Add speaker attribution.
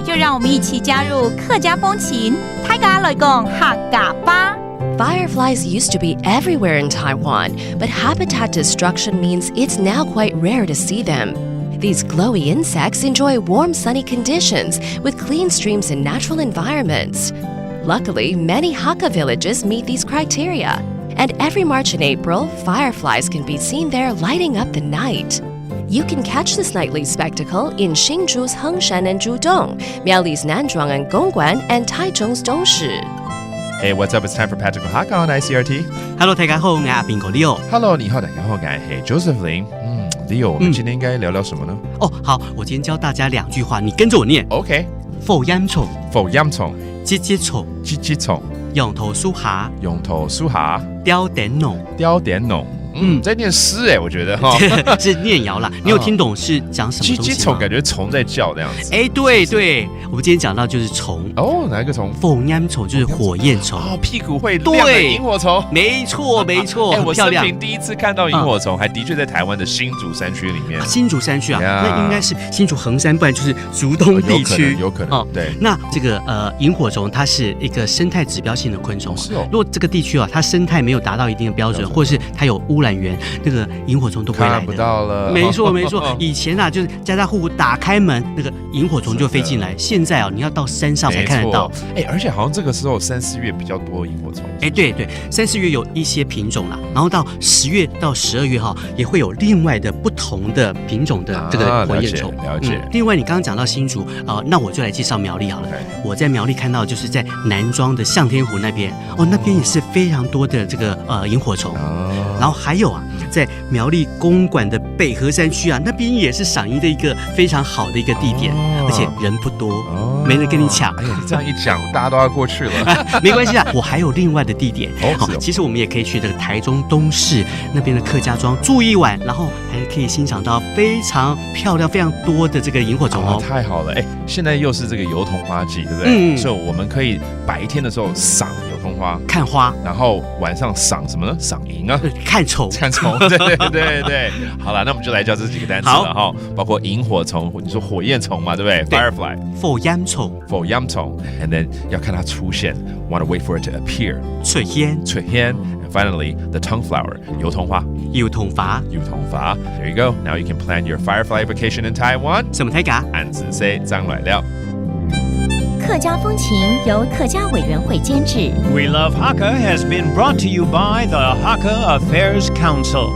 Speaker 1: 就让我们一起加入客家风情，大家来讲客家吧。
Speaker 2: Fireflies used to be everywhere in Taiwan, but habitat destruction means it's now quite rare to see them. These glowy insects enjoy warm, sunny conditions with clean streams and natural environments. Luckily, many Hakka villages meet these criteria, and every March and April, fireflies can be seen there lighting up the night. You can catch this nightly spectacle in Hsinchu's Hengshan and Zhudong, Miaoli's Nanzhuang and Gongguan, and Taichung's Dongshi.
Speaker 3: Hey, what's up? It's time for Patrick Hakka on ICRT.
Speaker 4: Hello， 大家好，我是阿宾哥 Leo。Hello，
Speaker 3: 你好，大家好，我是 Josephine。Leo， 我们今天应该聊聊什么呢？
Speaker 4: 好，我今天教大家2句话，你跟着我念。
Speaker 3: OK。
Speaker 4: 否烟虫，
Speaker 3: 否烟虫，
Speaker 4: 唧唧虫，
Speaker 3: 唧唧虫，
Speaker 4: 用头梳下，
Speaker 3: 用头梳下，
Speaker 4: 雕点弄，
Speaker 3: 雕点弄。在念诗我觉得
Speaker 4: 是念谣啦。你有听懂是讲什么东西吗？
Speaker 3: 唧唧虫感觉虫在叫的样子。
Speaker 4: 对，我们今天讲到就是虫。
Speaker 3: 哪一个虫？
Speaker 4: 否烟虫就是火焰虫。
Speaker 3: 屁股会亮的萤火虫。
Speaker 4: 没错，
Speaker 3: 我
Speaker 4: 漂亮。
Speaker 3: 生平第一次看到萤火虫，还的确在台湾的新竹山区里面。
Speaker 4: 新竹山区那应该是新竹横山，不然就是竹东地区。
Speaker 3: 有可能。对。
Speaker 4: 那这个萤火虫它是一个生态指标性的昆虫。
Speaker 3: 是
Speaker 4: 如果这个地区它生态没有达到一定的标准，或是它有污染源，那个萤火虫都不会来的。
Speaker 3: 看不到了。
Speaker 4: 没错。以前就是家户户打开门，那个萤火虫就飞进来。现在你要到山上才看得到。
Speaker 3: 而且好像这个时候3、4月比较多萤火虫。
Speaker 4: 对，3、4月有一些品种啦，然后到10月到12月也会有另外的不同的品种的这个火焰虫。
Speaker 3: 了解。
Speaker 4: 另外你刚刚讲到新竹那我就来介绍苗栗好了。我在苗栗看到就是在南庄的向天湖那边那边也是非常多的这个萤火虫。然后还有在苗栗公馆的北河山区那边也是赏萤的一个非常好的一个地点，而且人不多，没人跟你抢。
Speaker 3: 你这样一讲，大家都要过去了。
Speaker 4: 没关系我还有另外的地点。其实我们也可以去这个台中东市那边的客家庄住一晚，然后还可以欣赏到非常漂亮、非常多的这个萤火虫
Speaker 3: 太好了！现在又是这个油桐花季，对不对？所以我们可以白天的时候赏油桐花，
Speaker 4: 看花，
Speaker 3: 然后晚上赏什么呢？赏萤
Speaker 4: 看虫，
Speaker 3: 对。好了，那我们就来教这几个单词了包括萤火虫，你说火焰虫嘛，对不对 ？Firefly，
Speaker 4: 否烟虫
Speaker 3: ，and then 要看它出现 ，want to wait for it to appear，
Speaker 4: 翠烟
Speaker 3: ，and finally the tongue flower， 油桐花。There you go. Now you can plan your firefly vacation in Taiwan.
Speaker 4: 什么台嘎？
Speaker 3: 俺自say张来了。
Speaker 1: 客家风情由客家委员会监制。
Speaker 5: We Love Hakka has been brought to you by the Hakka Affairs Council.